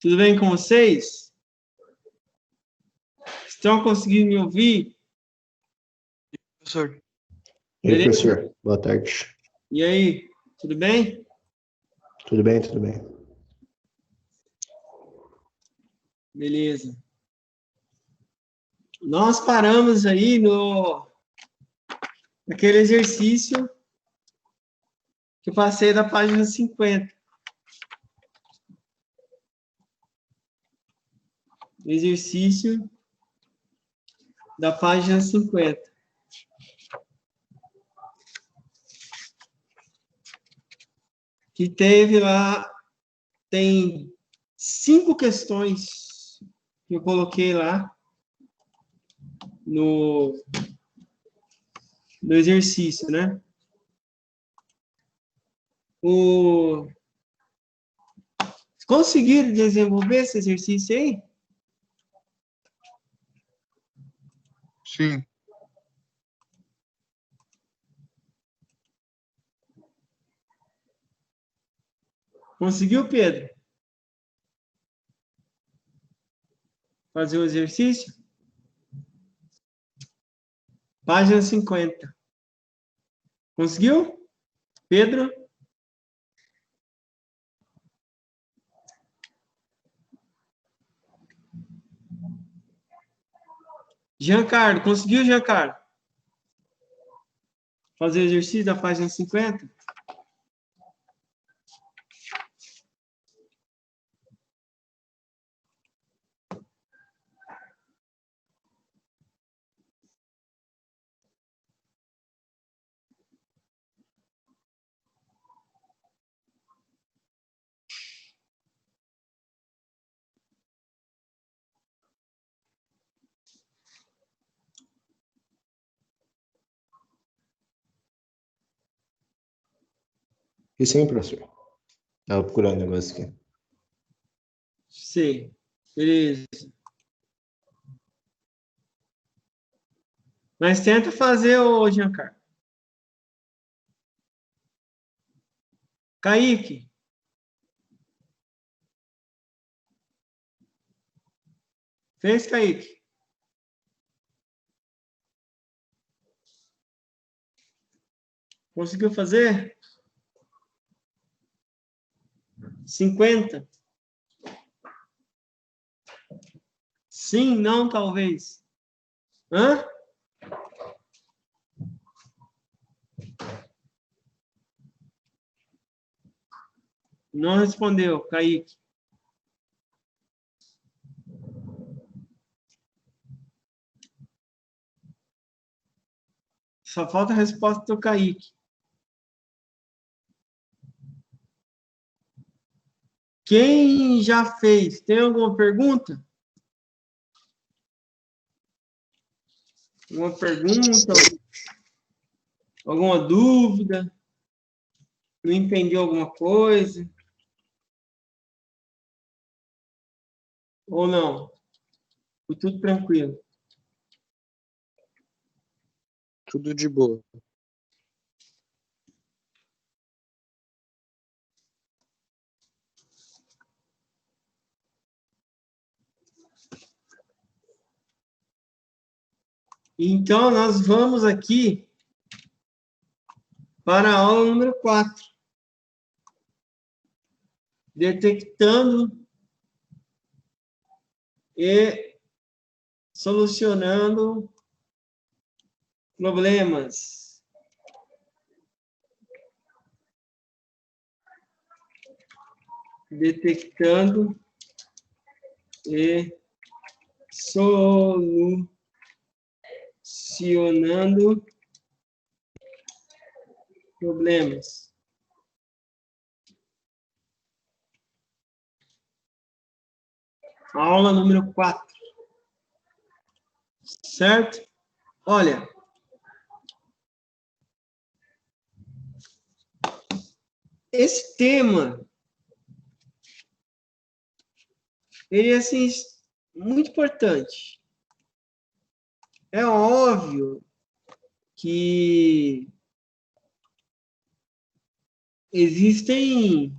Tudo bem com vocês? Estão conseguindo me ouvir? Professor. E aí, Beleza? professor? Boa tarde. E aí, tudo bem? Tudo bem, tudo bem. Beleza. Nós paramos aí naquele exercício que eu passei da página 50. Exercício da página 50. Que teve lá, tem 5 questões que eu coloquei lá no exercício, né? Conseguiram desenvolver esse exercício aí? Sim. Conseguiu, Pedro? Fazer o exercício? Página 50. Conseguiu? Pedro? Giancarlo, conseguiu, Giancarlo? Fazer o exercício da página 50? E sim, professor? Estava procurando um negócio aqui. Sim. Beleza. Mas tenta fazer, ô Giancarlo. Kaique. Fez, Kaique? Conseguiu fazer? 50? Sim, não, talvez. Hã? Não respondeu, Kaique. Só falta a resposta do Kaique. Quem já fez? Tem alguma pergunta? Alguma pergunta? Alguma dúvida? Não entendeu alguma coisa? Ou não? Foi tudo tranquilo. Tudo de boa. Então, nós vamos aqui para a aula número 4. Detectando e solucionando problemas. Detectando e solucionando problemas. Aula número 4. Certo? Olha, esse tema, ele é, assim, muito importante. É óbvio que existem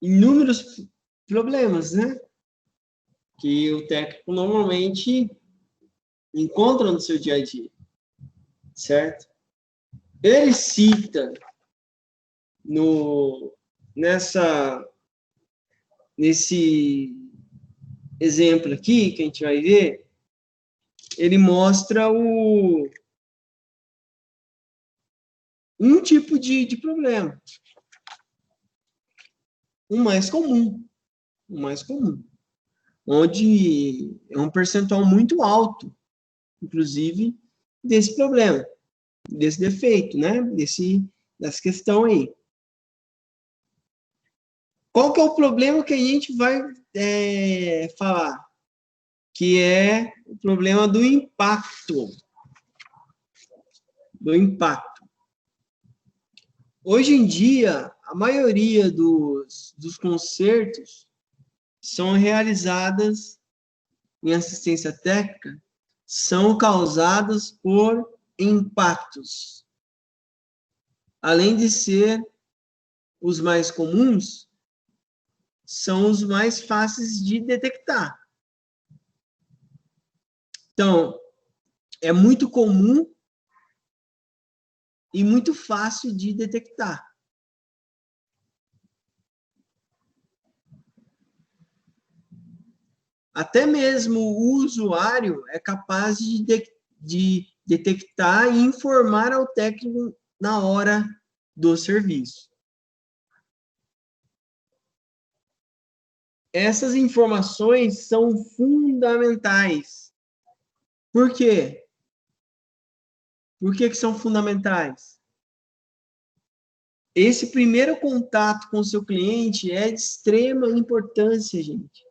inúmeros problemas, né? Que o técnico normalmente encontra no seu dia a dia, certo? Ele cita nesse exemplo aqui que a gente vai ver, ele mostra um tipo de problema, o mais comum, onde é um percentual muito alto, inclusive, desse problema, desse defeito, né? Dessa questão aí. Qual que é o problema que a gente vai falar? Que é o problema do impacto. Hoje em dia, a maioria dos concertos são realizadas em assistência técnica, são causadas por impactos. Além de ser os mais comuns, são os mais fáceis de detectar. Então, é muito comum e muito fácil de detectar. Até mesmo o usuário é capaz de detectar e informar ao técnico na hora do serviço. Essas informações são fundamentais. Por quê? Por que são fundamentais? Esse primeiro contato com o seu cliente é de extrema importância, gente.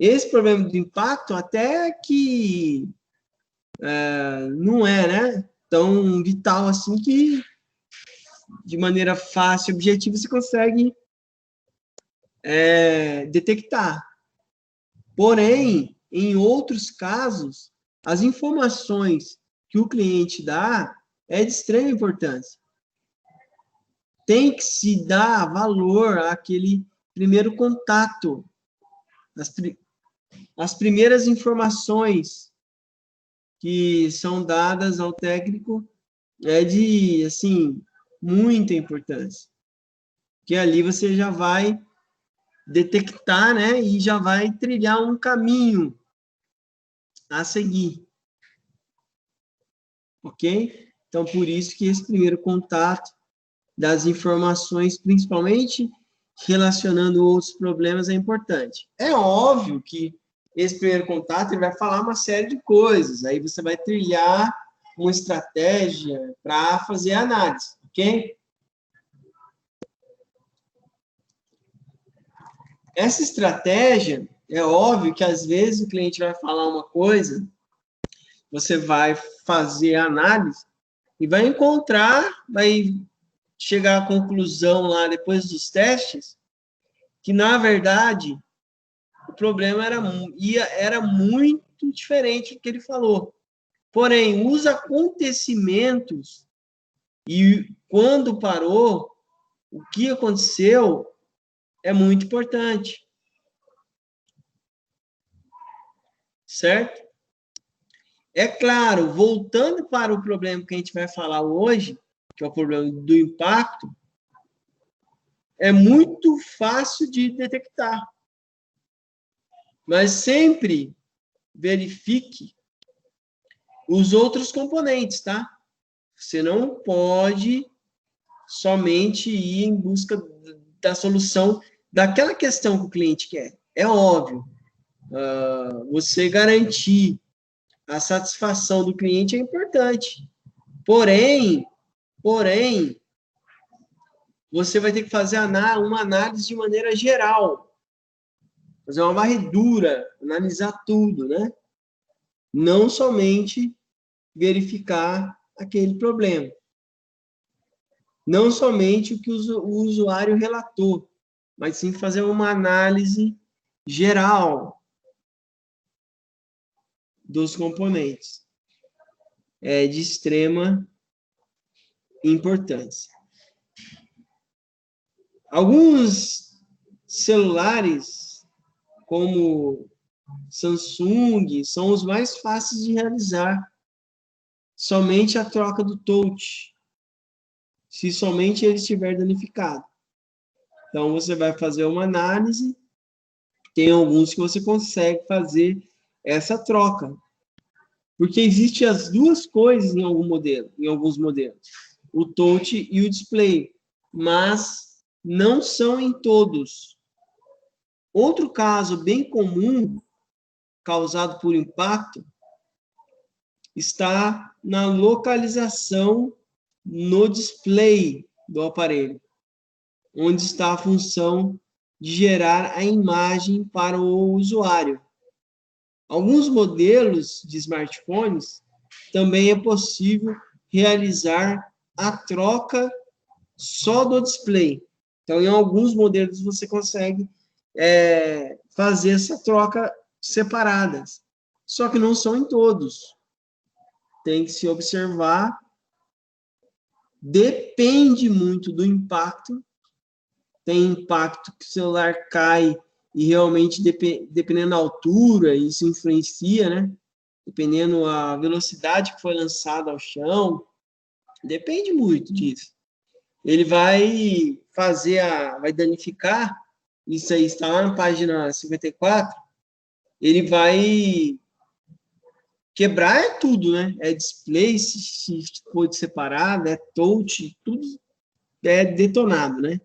Esse problema do impacto, até que não é, né, tão vital assim, que de maneira fácil e objetiva você consegue detectar. Porém, em outros casos, as informações que o cliente dá é de extrema importância. Tem que se dar valor àquele primeiro contato, as primeiras informações que são dadas ao técnico é de, assim, muita importância. Porque ali você já vai detectar, né, e já vai trilhar um caminho a seguir. Ok? Então, por isso que esse primeiro contato das informações, principalmente relacionando outros problemas, é importante. É óbvio que esse primeiro contato ele vai falar uma série de coisas, aí você vai trilhar uma estratégia para fazer a análise, ok? Essa estratégia, é óbvio que às vezes o cliente vai falar uma coisa, você vai fazer a análise e vai chegar à conclusão lá depois dos testes que, na verdade, o problema era muito diferente do que ele falou. Porém, os acontecimentos e quando parou, o que aconteceu é muito importante. Certo? É claro, voltando para o problema que a gente vai falar hoje, que é o problema do impacto, é muito fácil de detectar. Mas sempre verifique os outros componentes, tá? Você não pode somente ir em busca da solução daquela questão que o cliente quer. É óbvio, você garantir a satisfação do cliente é importante. Porém, você vai ter que fazer uma análise de maneira geral. Fazer uma varredura, analisar tudo, né? Não somente verificar aquele problema. Não somente o que o usuário relatou, mas sim fazer uma análise geral dos componentes. É de extrema importância. Alguns celulares como Samsung são os mais fáceis de realizar. Somente a troca do touch, se somente ele estiver danificado. Então, você vai fazer uma análise, tem alguns que você consegue fazer essa troca. Porque existem as duas coisas em alguns modelos, o touch e o display, mas não são em todos. Outro caso bem comum, causado por impacto, está na localização no display do aparelho, onde está a função de gerar a imagem para o usuário. Alguns modelos de smartphones também é possível realizar a troca só do display. Então, em alguns modelos você consegue fazer essa troca separadas, só que não são em todos. Tem que se observar, depende muito do impacto. Tem impacto que o celular cai e realmente, dependendo da altura, isso influencia, né? Dependendo da velocidade que foi lançada ao chão, depende muito disso. Ele vai vai danificar, isso aí está lá na página 54, ele vai quebrar tudo, né? É display, se for separado, é touch, tudo é detonado, né?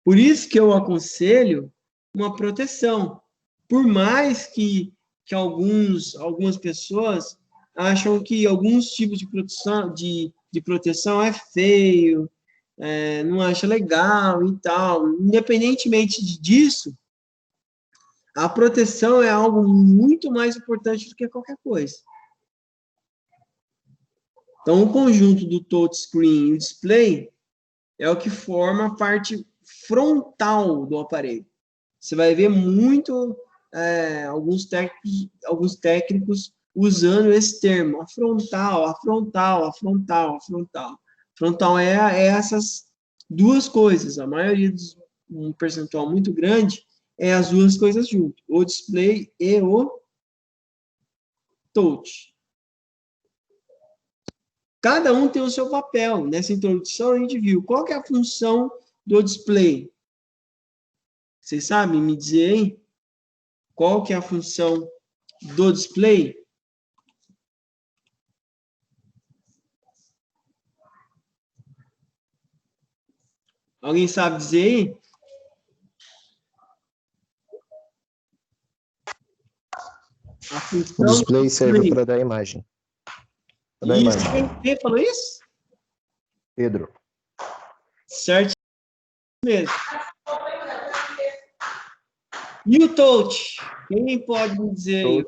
Por isso que eu aconselho uma proteção. Por mais que algumas pessoas acham que alguns tipos de proteção é feio, não acha legal e tal. Independentemente disso, a proteção é algo muito mais importante do que qualquer coisa. Então, o conjunto do touchscreen e o display é o que forma a parte frontal do aparelho. Você vai ver muito alguns técnicos usando esse termo, a frontal, a frontal, a frontal, a frontal. Frontal é essas duas coisas. A maioria um percentual muito grande é as duas coisas juntas, o display e o touch. Cada um tem o seu papel. Nessa introdução, a gente viu qual que é a função do display. Vocês sabem me dizer, hein? Qual que é a função do display? Alguém sabe dizer aí? O display serve para dar imagem. Quem falou isso? Pedro. Certo mesmo. E o touch? Quem pode me dizer aí?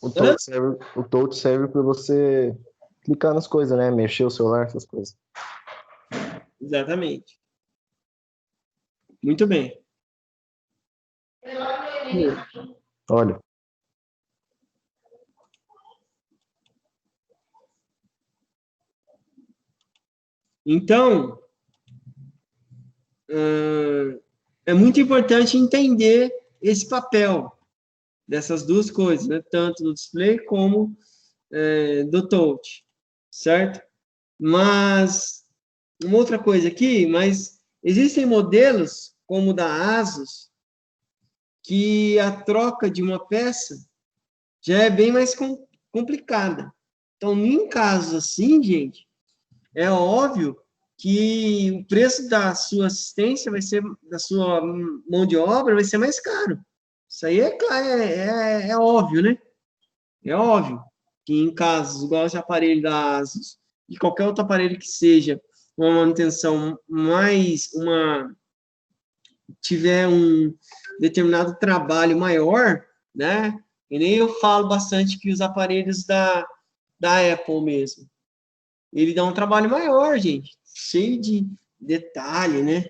O touch serve para você clicar nas coisas, né? Mexer o celular, essas coisas. Exatamente. Muito bem. Olha. Então, é muito importante entender esse papel dessas duas coisas, né? Tanto do display como do touch, certo? Mas, uma outra coisa aqui, mas existem modelos, como o da Asus, que a troca de uma peça já é bem mais complicada. Então, em casos assim, gente, é óbvio que o preço da sua assistência da sua mão de obra vai ser mais caro. Isso aí é óbvio, né? É óbvio que em casos igual esse aparelho da Asus e qualquer outro aparelho que seja uma manutenção tiver um determinado trabalho maior, né? E nem eu falo bastante que os aparelhos da Apple mesmo. Ele dá um trabalho maior, gente, cheio de detalhe, né?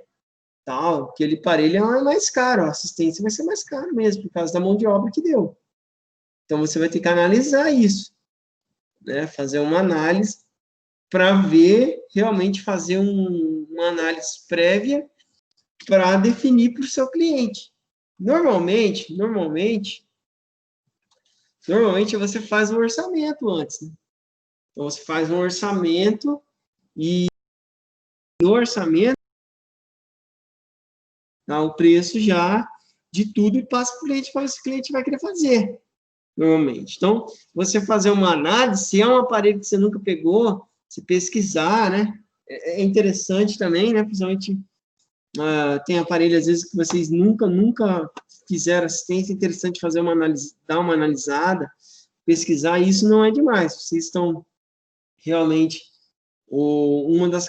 Tal, aquele aparelho é mais caro, a assistência vai ser mais caro mesmo, por causa da mão de obra que deu. Então, você vai ter que analisar isso, né? Fazer uma análise para ver, realmente fazer uma análise prévia para definir para o seu cliente. Normalmente você faz um orçamento antes, né? Então, você faz um orçamento e no orçamento dá o preço já de tudo e passa para o cliente, para o que o cliente vai querer fazer, normalmente. Então, você fazer uma análise, se é um aparelho que você nunca pegou, se pesquisar, né? É interessante também, né? Principalmente tem aparelho, às vezes, que vocês nunca fizeram assistência, é interessante fazer uma análise, dar uma analisada, pesquisar, e isso não é demais. Vocês estão realmente... uma das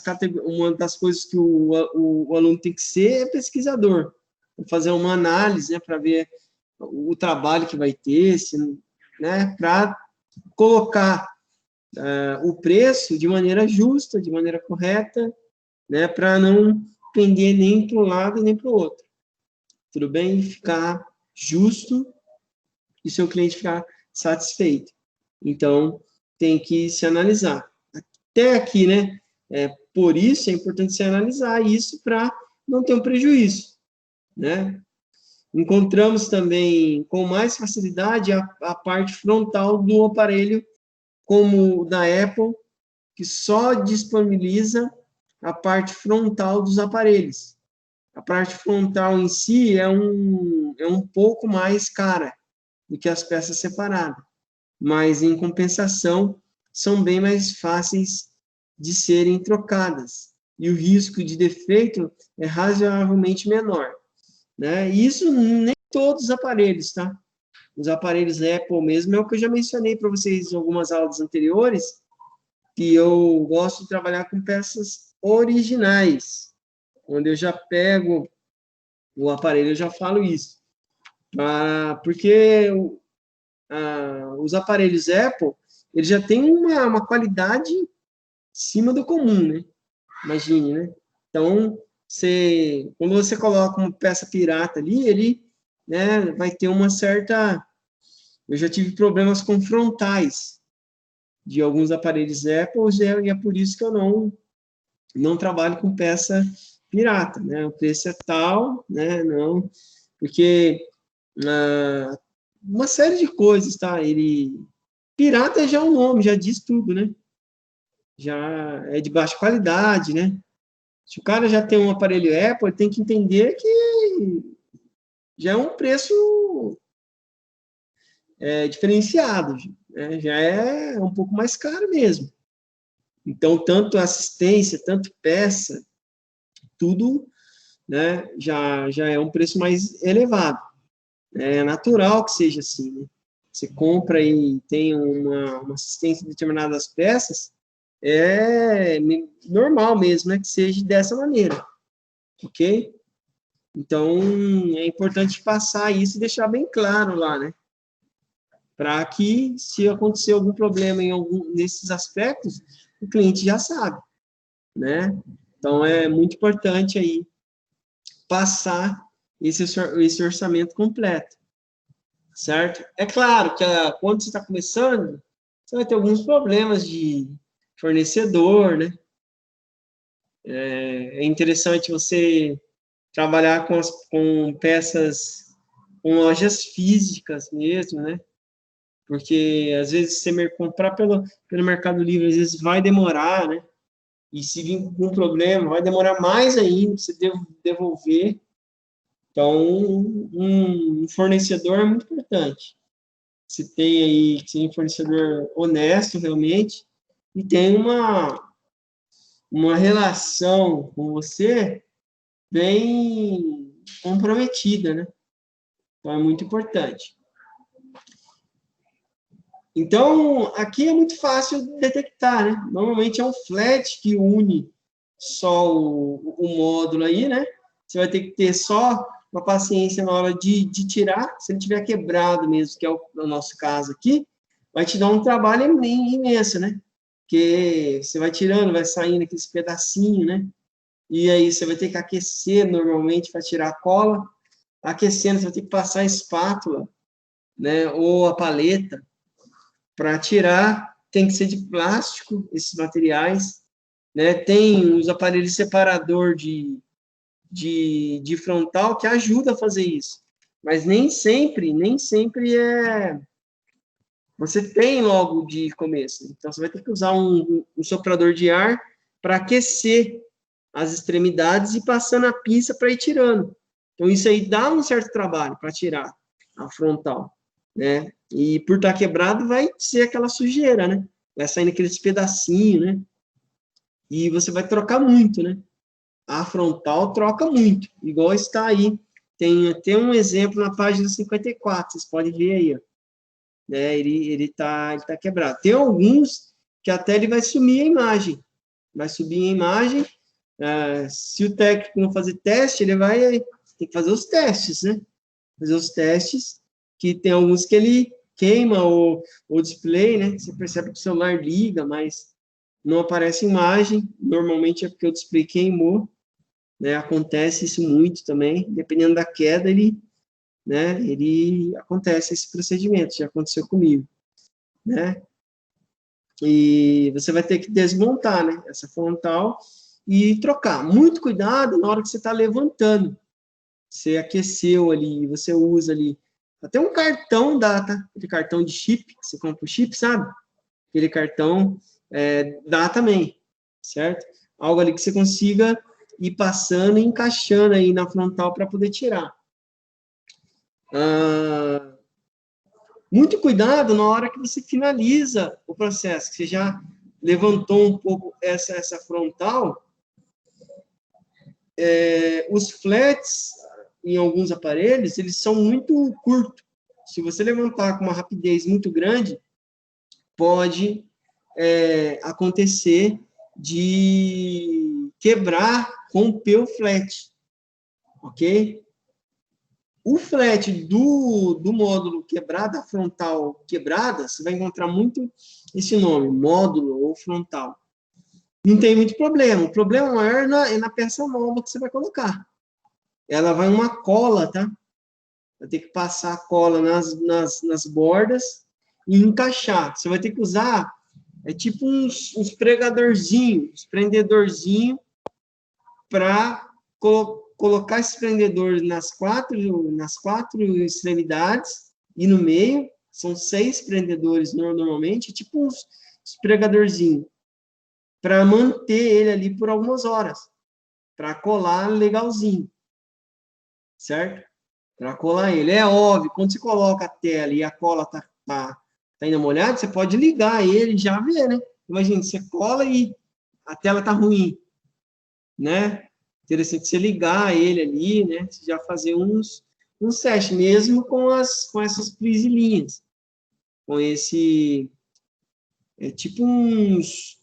coisas que o aluno tem que ser é pesquisador, fazer uma análise, né, para ver o trabalho que vai ter, né, para colocar o preço de maneira justa, de maneira correta, né, para não pender nem para um lado nem para o outro. Tudo bem? Ficar justo e seu cliente ficar satisfeito. Então, tem que se analisar. Até aqui, né? Por isso é importante se analisar isso para não ter um prejuízo, né? Encontramos também com mais facilidade a parte frontal do aparelho, como o da Apple, que só disponibiliza a parte frontal dos aparelhos. A parte frontal em si é um pouco mais cara do que as peças separadas, mas em compensação são bem mais fáceis de serem trocadas e o risco de defeito é razoavelmente menor, né? E isso nem todos os aparelhos, tá? Os aparelhos Apple mesmo é o que eu já mencionei para vocês em algumas aulas anteriores, que eu gosto de trabalhar com peças originais. Quando eu já pego o aparelho, eu já falo isso. Porque os aparelhos Apple, eles já têm uma qualidade acima do comum, né? Imagine, né? Então, quando você coloca uma peça pirata ali, ele, né, vai ter uma certa... Eu já tive problemas com frontais de alguns aparelhos Apple, e é por isso que eu não trabalho com peça pirata, né? O preço é tal, né? Não, porque uma série de coisas, tá? Pirata já é um nome, já diz tudo, né? Já é de baixa qualidade, né? Se o cara já tem um aparelho Apple, ele tem que entender que já é um preço diferenciado, né? Já é um pouco mais caro mesmo. Então, tanto assistência, tanto peça, tudo, né, já é um preço mais elevado. É natural que seja assim, né? Você compra e tem uma assistência de determinadas peças, é normal mesmo, né, que seja dessa maneira, ok? Então, é importante passar isso e deixar bem claro lá, né? Para que, se acontecer algum problema em algum desses aspectos, o cliente já sabe, né? Então, é muito importante aí passar esse orçamento completo, certo? É claro que quando você está começando, você vai ter alguns problemas de fornecedor, né? É interessante você trabalhar com peças, com lojas físicas mesmo, né? Porque, às vezes, você comprar pelo Mercado Livre, às vezes vai demorar, né? E se vir com um problema, vai demorar mais ainda para você devolver. Então, um fornecedor é muito importante. Se tem aí, se um fornecedor honesto, realmente, e tem uma relação com você bem comprometida, né? Então, é muito importante. Então, aqui é muito fácil detectar, né? Normalmente é um flat que une só o módulo aí, né? Você vai ter que ter só uma paciência na hora de tirar. Se ele tiver quebrado mesmo, que é o nosso caso aqui, vai te dar um trabalho imenso, né? Porque você vai tirando, vai saindo aqueles pedacinhos, né? E aí você vai ter que aquecer normalmente para tirar a cola. Aquecendo, você vai ter que passar a espátula, né? Ou a paleta para tirar. Tem que ser de plástico, esses materiais, né? Tem os aparelhos separador de de frontal que ajuda a fazer isso. Mas nem sempre você tem logo de começo. Então, você vai ter que usar um soprador de ar para aquecer as extremidades e passando a pinça para ir tirando. Então, isso aí dá um certo trabalho para tirar a frontal, né? E por estar quebrado, vai ser aquela sujeira, né? Vai saindo aqueles pedacinhos, né? E você vai trocar muito, né? A frontal troca muito, igual está aí. Tem até um exemplo na página 54, vocês podem ver aí, ó. Né? Ele tá quebrado. Tem alguns que até ele vai sumir a imagem. Vai subir a imagem. Se o técnico não fazer teste, ele vai ter que fazer os testes, né? Fazer os testes, que tem alguns que ele queima o display, né? Você percebe que o celular liga, mas não aparece imagem. Normalmente é porque o display queimou, né? Acontece isso muito também. Dependendo da queda, né? Ele acontece esse procedimento. Já aconteceu comigo, né? E você vai ter que desmontar, né? Essa frontal e trocar. Muito cuidado na hora que você está levantando. Você aqueceu ali, você usa ali. Até um cartão dá, tá? Aquele cartão de chip, que você compra o chip, sabe? Aquele cartão dá também, certo? Algo ali que você consiga ir passando e encaixando aí na frontal para poder tirar. Muito cuidado na hora que você finaliza o processo, que você já levantou um pouco essa frontal. Os flats, em alguns aparelhos, eles são muito curtos. Se você levantar com uma rapidez muito grande, pode acontecer de quebrar, romper o flat, ok? O flat do módulo quebrado, a frontal quebrada, você vai encontrar muito esse nome, módulo ou frontal. Não tem muito problema. O problema maior é na peça nova que você vai colocar. Ela vai uma cola, tá? Vai ter que passar a cola nas bordas e encaixar. Você vai ter que usar, tipo uns pregadorzinhos, uns prendedorzinhos, para colocar esse prendedor nas quatro extremidades e no meio. São 6 prendedores normalmente, tipo uns pregadorzinhos, para manter ele ali por algumas horas, para colar legalzinho, certo? Para colar ele. É óbvio, quando você coloca a tela e a cola tá ainda molhada, você pode ligar ele e já ver, né? Imagina, você cola e a tela tá ruim, né? Interessante você ligar ele ali, né? Você já fazer uns testes, mesmo com essas prisilhinhas, com esse tipo uns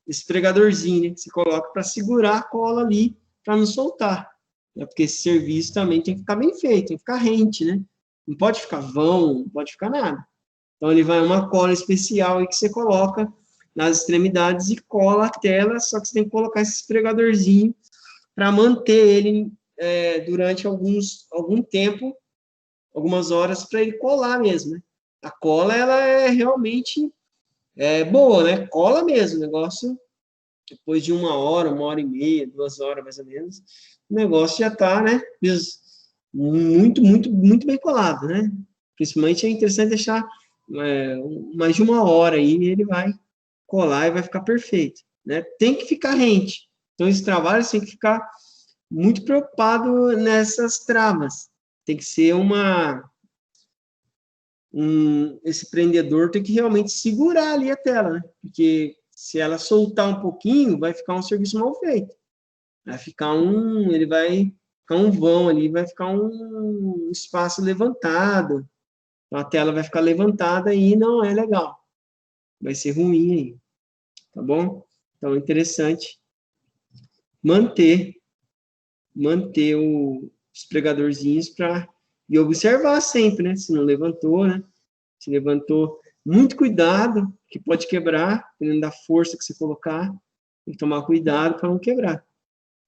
esfregadorzinho, né? Que você coloca para segurar a cola ali, para não soltar. Né? Porque esse serviço também tem que ficar bem feito, tem que ficar rente, né? Não pode ficar vão, não pode ficar nada. Então, ele vai uma cola especial aí que você coloca nas extremidades e cola a tela, só que você tem que colocar esse esfregadorzinho para manter ele durante algum tempo, algumas horas, para ele colar mesmo, né? A cola, ela é realmente boa, né? Cola mesmo, o negócio, depois de 1 hora e meia, 2 horas, mais ou menos, o negócio já está, né? Muito, muito, muito bem colado, né? Principalmente é interessante deixar mais de 1 hora aí, ele vai colar e vai ficar perfeito, né? Tem que ficar rente. Então, esse trabalho tem que ficar muito preocupado nessas travas. Tem que ser esse prendedor tem que realmente segurar ali a tela, né? Porque se ela soltar um pouquinho, vai ficar um serviço mal feito. Ele vai ficar um vão ali, vai ficar um espaço levantado. Então, a tela vai ficar levantada e não é legal. Vai ser ruim aí, tá bom? Então, é interessante manter os pregadorzinhos e observar sempre, né? Se não levantou, né? Se levantou, muito cuidado, que pode quebrar, dependendo da força que você colocar, tem que tomar cuidado para não quebrar,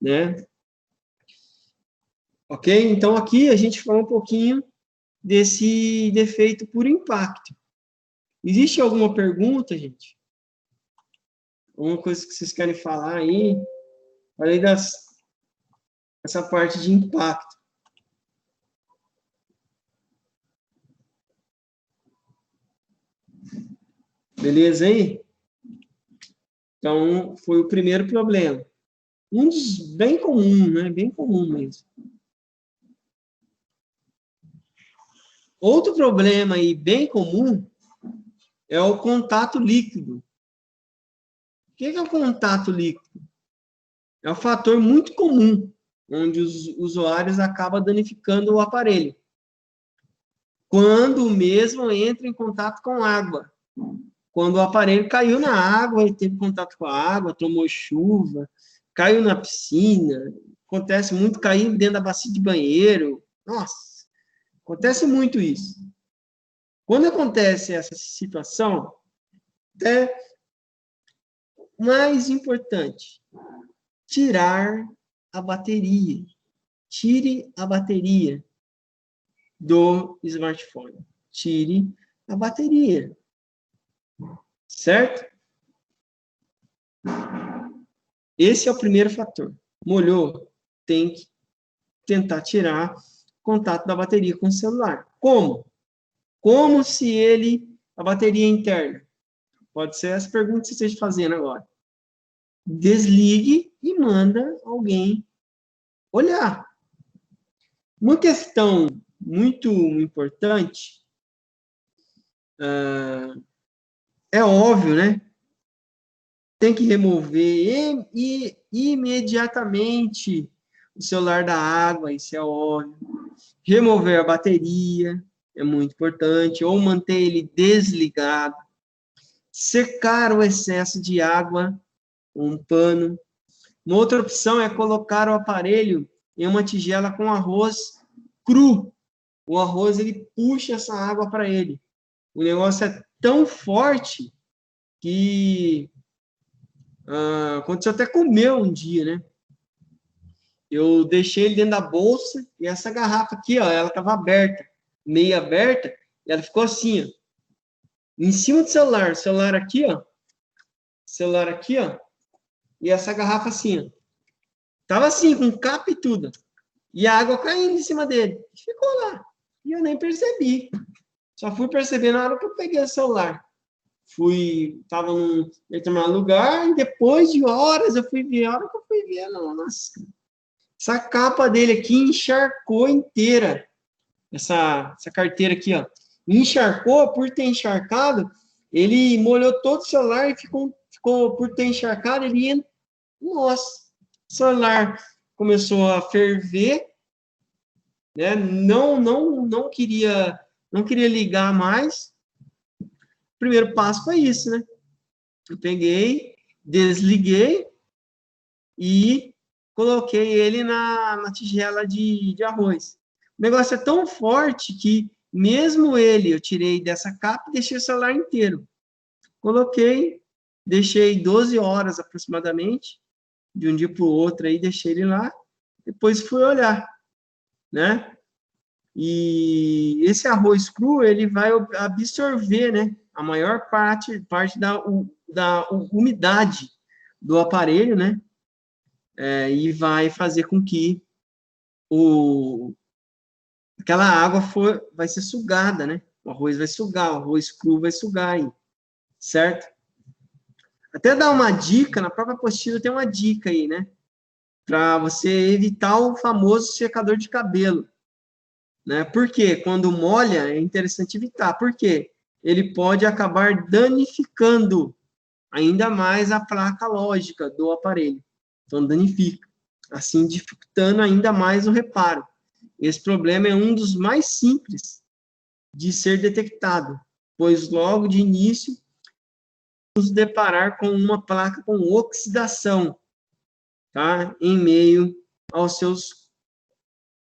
né? Ok? Então, aqui a gente falou um pouquinho desse defeito por impacto. Existe alguma pergunta, gente? Alguma coisa que vocês querem falar aí? Falei essa parte de impacto. Beleza aí? Então, foi o primeiro problema. Um dos bem comum, né? Bem comum mesmo. Outro problema aí bem comum é o contato líquido. O que é o contato líquido? É um fator muito comum, onde os usuários acabam danificando o aparelho. Quando mesmo entra em contato com água. Quando o aparelho caiu na água, ele teve contato com a água, tomou chuva, caiu na piscina. Acontece muito cair dentro da bacia de banheiro. Nossa, acontece muito isso. Quando acontece essa situação, é mais importante tirar a bateria. Tire a bateria do smartphone. Tire a bateria. Certo? Esse é o primeiro fator. Molhou, tem que tentar tirar contato da bateria com o celular. Como? Como se a bateria interna? Pode ser essa pergunta que você esteja fazendo agora. Desligue e manda alguém olhar. Uma questão muito importante, é óbvio, né? Tem que remover imediatamente o celular da água, isso é óbvio. Remover a bateria é muito importante, ou manter ele desligado. Secar o excesso de água com um pano. Uma outra opção é colocar o aparelho em uma tigela com arroz cru. O arroz, ele puxa essa água para ele. O negócio é tão forte que aconteceu até comer um dia, né? Eu deixei ele dentro da bolsa e essa garrafa aqui, ó, ela estava aberta, meio aberta, e ela ficou assim, ó, em cima do celular. O celular aqui, ó, e essa garrafa assim, ó. Tava assim, com capa e tudo. E a água caindo em cima dele. Ficou lá. E eu nem percebi. Só fui perceber na hora que eu peguei o celular. Tava num determinado lugar, e depois de horas eu fui ver. A hora que eu fui ver, nossa. Essa capa dele aqui encharcou inteira. Essa carteira aqui, ó. Encharcou, por ter encharcado, ele molhou todo o celular e ficou por ter encharcado, nossa, o celular começou a ferver, né? Não queria ligar mais. O primeiro passo foi isso, né? Eu peguei, desliguei e coloquei ele na tigela de arroz. O negócio é tão forte que, mesmo ele, eu tirei dessa capa e deixei o celular inteiro. Coloquei, deixei 12 horas aproximadamente, de um dia para o outro, aí deixei ele lá, depois fui olhar, né? E esse arroz cru, ele vai absorver, né, a maior parte da umidade do aparelho, né? E vai fazer com que aquela água vai ser sugada, né? O arroz vai sugar, o arroz cru vai sugar aí, certo? Até dar uma dica, na própria apostila tem uma dica aí, né? Para você evitar o famoso secador de cabelo, né? Por quê? Quando molha, é interessante evitar. Por quê? Ele pode acabar danificando ainda mais a placa lógica do aparelho. Então, danifica, assim, dificultando ainda mais o reparo. Esse problema é um dos mais simples de ser detectado, pois logo de início nos deparar com uma placa com oxidação, tá? Em meio aos seus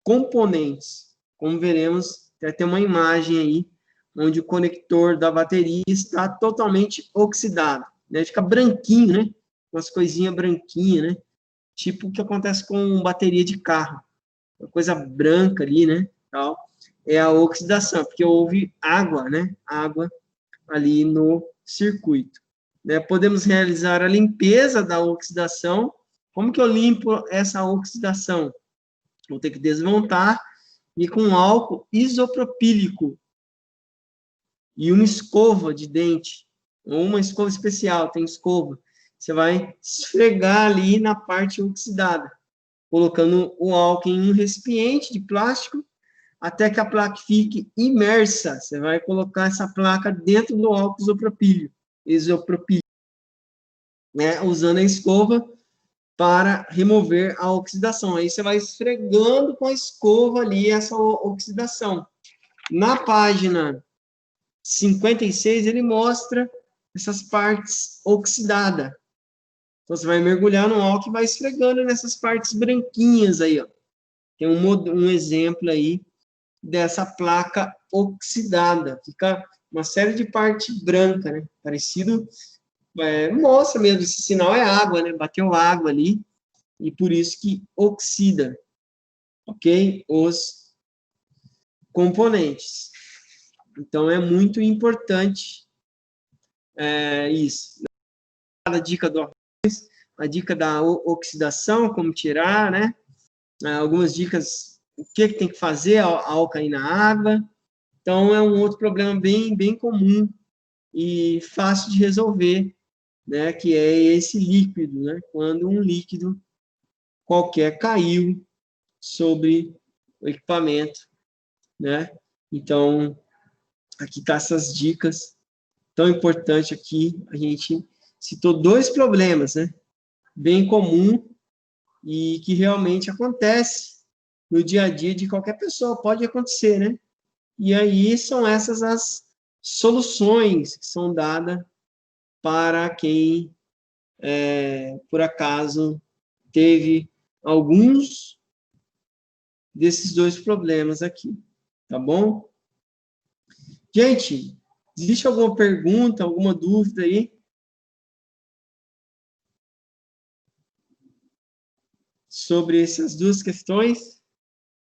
componentes. Como veremos, tem uma imagem aí, onde o conector da bateria está totalmente oxidado, né? Fica branquinho, né? Umas coisinhas branquinhas, né? Tipo o que acontece com bateria de carro. Uma coisa branca ali, né? Tal. É a oxidação, porque houve água, né? Água ali no circuito. Né? Podemos realizar a limpeza da oxidação. Como que eu limpo essa oxidação? Vou ter que desmontar e com álcool isopropílico e uma escova de dente, ou uma escova especial, tem escova. Você vai esfregar ali na parte oxidada, colocando o álcool em um recipiente de plástico até que a placa fique imersa. Você vai colocar essa placa dentro do álcool isopropílico, né, usando a escova para remover a oxidação. Aí você vai esfregando com a escova ali essa oxidação. Na página 56, ele mostra essas partes oxidadas. Então, você vai mergulhar no álcool e vai esfregando nessas partes branquinhas aí, ó. Tem um exemplo aí dessa placa oxidada. Fica uma série de parte branca, né? Parecido, mostra mesmo, esse sinal é água, né? Bateu água ali, e por isso que oxida, ok? Os componentes. Então, é muito importante isso. A dica do arroz, a dica da oxidação, como tirar, né? Algumas dicas, o que tem que fazer ao cair na água. Então, é um outro problema bem comum e fácil de resolver, né? Que é esse líquido, né? Quando um líquido qualquer caiu sobre o equipamento, né? Então, aqui tá essas dicas tão importantes aqui. A gente citou 2 problemas, né? Bem comum e que realmente acontece no dia a dia de qualquer pessoa, pode acontecer, né? E aí são essas as soluções que são dadas para quem, por acaso, teve alguns desses 2 problemas aqui, tá bom? Gente, existe alguma pergunta, alguma dúvida aí? Sobre essas 2 questões?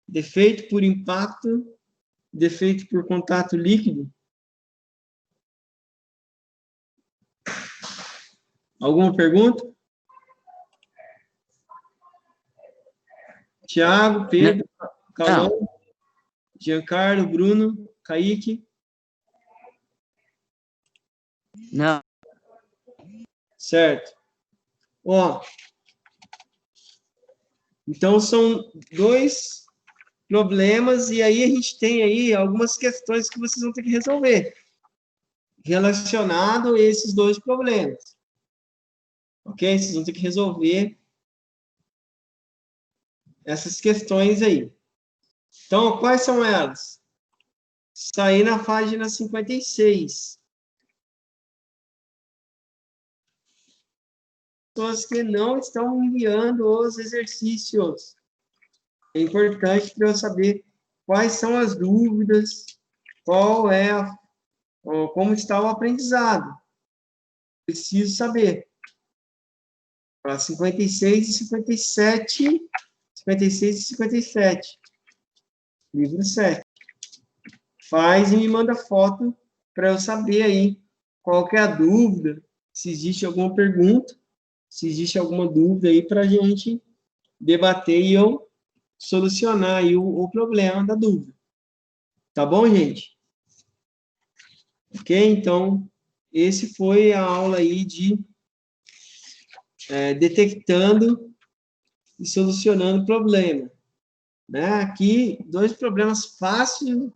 Defeito por impacto, defeito por contato líquido? Alguma pergunta? Tiago, Pedro, Calão, Giancarlo, Bruno, Kaique? Não. Certo. Ó, então são 2 problemas e aí a gente tem aí algumas questões que vocês vão ter que resolver relacionado a esses 2 problemas. Ok? Vocês vão ter que resolver essas questões aí. Então, quais são elas? Está aí na página 56. Pessoas que não estão enviando os exercícios. É importante para eu saber quais são as dúvidas, como está o aprendizado. Preciso saber. Para 56 e 57, 56 e 57. Livro 7. Faz e me manda foto para eu saber aí qual que é a dúvida, se existe alguma pergunta, se existe alguma dúvida aí para a gente debater e eu solucionar aí o problema da dúvida. Tá bom, gente? Ok? Então, esse foi a aula aí de detectando e solucionando problema. Né? Aqui, 2 problemas fáceis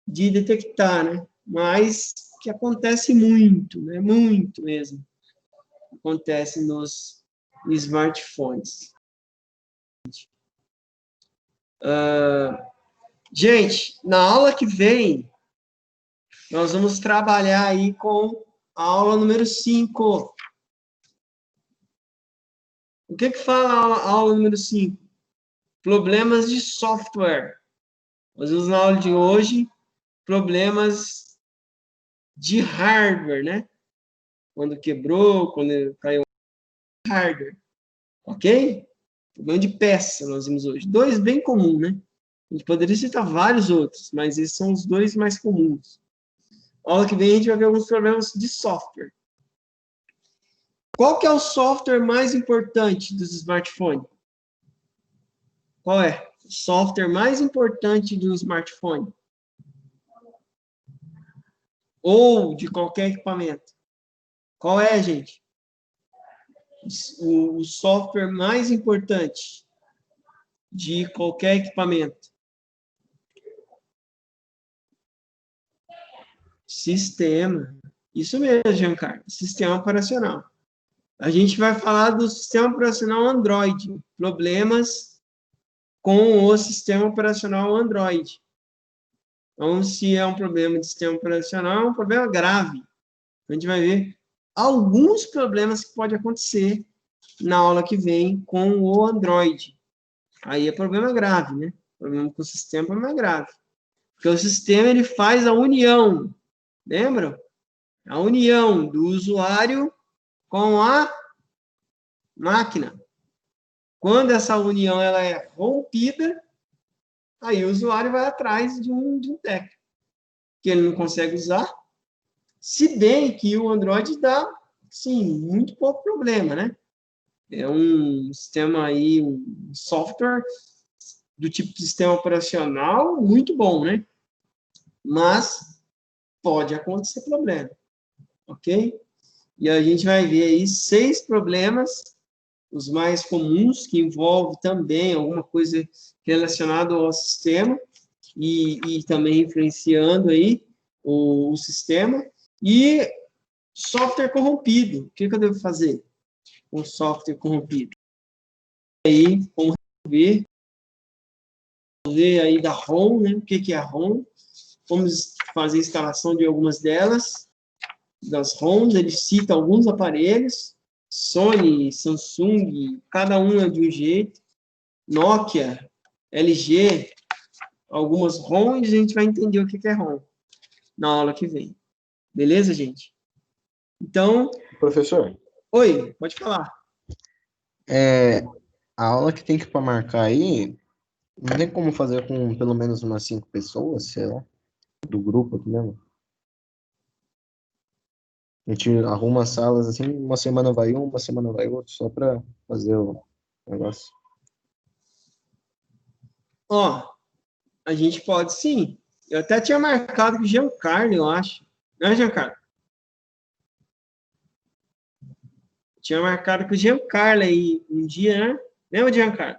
de detectar, né? Mas que acontece muito, né? Muito mesmo. Acontece nos smartphones. Gente, na aula que vem, nós vamos trabalhar aí com a aula número 5. O que fala a aula número 5? Problemas de software. Nós vamos na aula de hoje, problemas de hardware, né? Quando quebrou, quando caiu hardware. Ok? Problema de peça nós vimos hoje. 2 bem comuns, né? A gente poderia citar vários outros, mas esses são os 2 mais comuns. A aula que vem a gente vai ver alguns problemas de software. Qual que é o software mais importante dos smartphones? Qual é? software mais importante do smartphone? Ou de qualquer equipamento? Qual é, gente? O software mais importante de qualquer equipamento? Sistema. Isso mesmo, Giancarlo. Sistema operacional. A gente vai falar do sistema operacional Android. Problemas com o sistema operacional Android. Então, se é um problema de sistema operacional, é um problema grave. A gente vai ver alguns problemas que podem acontecer na aula que vem com o Android. Aí é problema grave, né? Problema com o sistema é problema grave. Porque o sistema, ele faz a união, lembram? A união do usuário com a máquina. Quando essa união ela é rompida, aí o usuário vai atrás de um técnico, que ele não consegue usar, se bem que o Android dá, sim, muito pouco problema, né? É um sistema aí, um software do tipo de sistema operacional muito bom, né? Mas pode acontecer problema, ok? E a gente vai ver aí 6 problemas, os mais comuns, que envolvem também alguma coisa relacionada ao sistema e também influenciando aí o sistema. E software corrompido. O que eu devo fazer com software corrompido? Aí, como resolver aí da ROM, né? O que é a ROM? Vamos fazer a instalação de algumas delas, das ROMs. Ele cita alguns aparelhos, Sony, Samsung, cada um é de um jeito, Nokia, LG, algumas ROMs, e a gente vai entender o que é ROM na aula que vem. Beleza, gente? Então... Professor, Oi, pode falar. a aula que tem que para marcar aí, não tem como fazer com pelo menos umas 5 pessoas, sei lá, do grupo aqui mesmo? A gente arruma as salas assim, uma semana vai um, uma semana vai outro, só para fazer o negócio. Ó, a gente pode sim. Eu até tinha marcado com o Giancarlo, eu acho. Não é, Giancarlo? Tinha marcado com o Giancarlo aí um dia, né? Lembra, Giancarlo?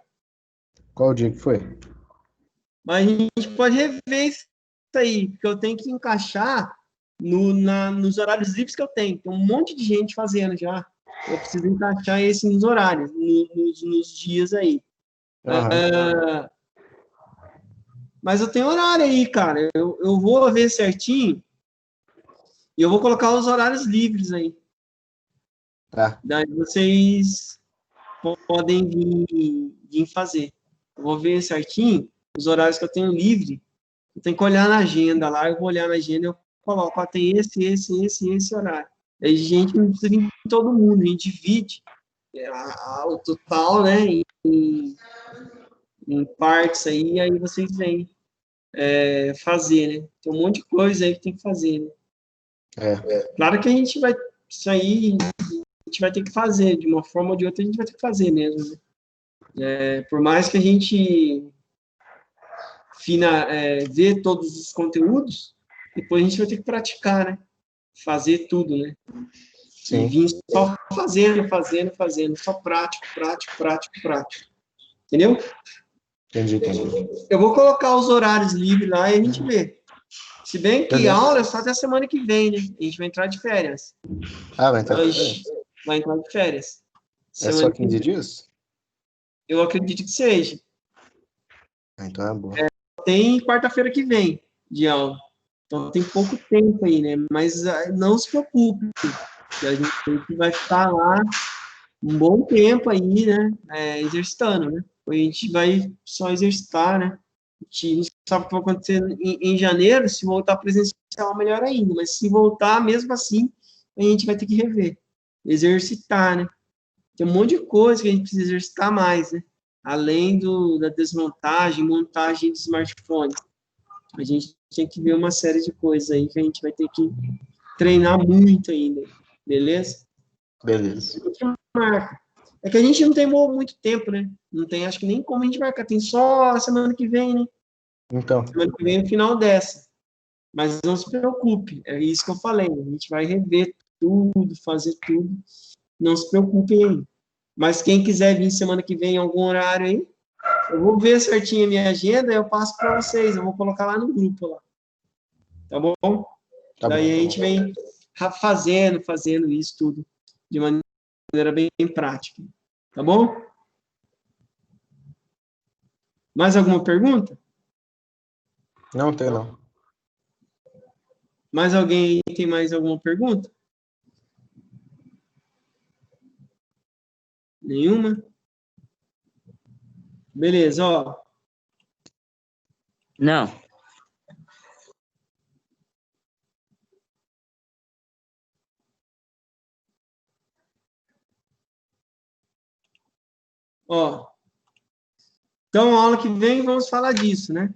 Qual dia que foi? Mas a gente pode rever isso aí, porque eu tenho que encaixar nos horários livres que eu tenho. Tem um monte de gente fazendo já. Eu preciso encaixar esse nos horários, nos dias aí. Mas eu tenho horário aí, cara. Eu vou ver certinho e eu vou colocar os horários livres aí. Tá. Daí vocês podem vir fazer. Eu vou ver certinho os horários que eu tenho livre. Eu tenho que olhar na agenda lá, eu vou olhar na agenda e eu coloco, ó, tem esse horário. Aí, gente, não precisa vir todo mundo, a gente divide o total, né, em partes aí vocês vêm fazer, né? Tem um monte de coisa aí que tem que fazer, né? Claro que a gente vai sair, a gente vai ter que fazer, de uma forma ou de outra, a gente vai ter que fazer mesmo, né? Por mais que a gente vê todos os conteúdos, depois a gente vai ter que praticar, né? Fazer tudo, né? Sim. E vir só fazendo, só prático. Entendeu? Entendi. Eu vou colocar os horários livres lá e a gente vê. Se bem que a aula é só até a semana que vem, né? A gente vai entrar de férias. Vai entrar de férias? Vai entrar de férias. É só 15 dias? Eu acredito que seja. Então é bom. Tem quarta-feira que vem de aula. Então tem pouco tempo aí, né? Mas não se preocupe. A gente vai ficar lá um bom tempo aí, né? Exercitando, né? A gente vai só exercitar, né? A gente não sabe o que vai acontecer em janeiro. Se voltar presencial, melhor ainda. Mas se voltar, mesmo assim, a gente vai ter que rever. Exercitar, né? Tem um monte de coisa que a gente precisa exercitar mais, né? Além da desmontagem, montagem de smartphone. A gente tem que ver uma série de coisas aí que a gente vai ter que treinar muito ainda. Beleza? Beleza. Marca. É que a gente não tem muito tempo, né? Não tem, acho que nem como a gente marcar. Tem só a semana que vem, né? Então, Semana que vem é o final dessa. Mas não se preocupe, é isso que eu falei. A gente vai rever tudo, fazer tudo. Não se preocupem aí. Mas quem quiser vir semana que vem em algum horário aí, eu vou ver certinho a minha agenda e eu passo para vocês. Eu vou colocar lá no grupo lá. Tá bom? tá Daí bom. a gente vem fazendo isso tudo de maneira bem prática. Tá bom? Mais alguma pergunta? Não tem, não. Mais alguém tem mais alguma pergunta? Nenhuma? Beleza, ó. Não. Ó. Então, a aula que vem, vamos falar disso, né?